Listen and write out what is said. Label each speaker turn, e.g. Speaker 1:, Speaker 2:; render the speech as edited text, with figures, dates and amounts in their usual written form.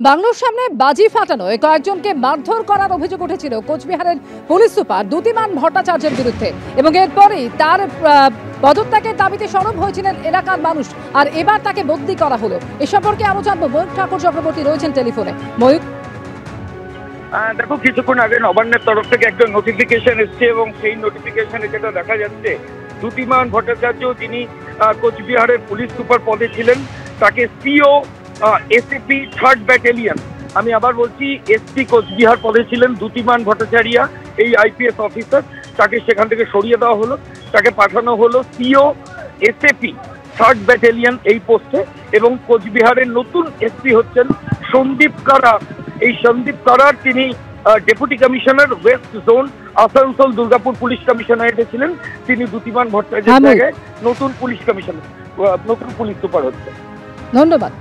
Speaker 1: বাংলোর সামনে বাজি ফাটানোয় কয়েকজনকে মারধর করার অভিযোগ উঠেছিল কোচবিহারের পুলিশ সুপার দ্যুতিমান ভট্টাচার্যের বিরুদ্ধে এবং এরপরেই তার পদত্যাগের দাবিতে সরব হয়েছিলেন এলাকার মানুষ। আর এবার তাকে বদলি করা হলো। এ সম্পর্কে আরো জানবো, ময়ূক ঠাকুর চক্রবর্তী রয়েছেন টেলিফোনে। ময়ূক,
Speaker 2: দেখো, কিছুক্ষণ আগে নবান্নের তরফ থেকে একটা নোটিফিকেশন এসছে এবং সেই নোটিফিকেশনে যেটা দেখা যাচ্ছে, দ্যুতিমান ভট্টাচার্য যিনি কোচবিহারের পুলিশ সুপার পদে ছিলেন, তাকে সিও এসএপি 3rd ব্যাটালিয়ন, আমি আবার বলছি এসপি কোচবিহার পদে ছিলেন দ্যুতিমান ভট্টাচার্য, এই আইপিএস অফিসার, তাকে সেখান থেকে সরিয়ে দেওয়া হলো, তাকে পাঠানো হলো সিও এসএপি 3rd ব্যাটালিয়ন এই পোস্টে। এবং কোচবিহারের নতুন এসপি হচ্ছেন সন্দীপ কারার। এই সন্দীপ কারার তিনি deputy commissioner west zone Asansol Durgapur police কমিশনারেটে ছিলেন। তিনি দ্যুতিমান ভট্টাচার্যের জায়গায় নতুন পুলিশ কমিশনার, নতুন পুলিশ সুপার হচ্ছে।
Speaker 1: ধন্যবাদ।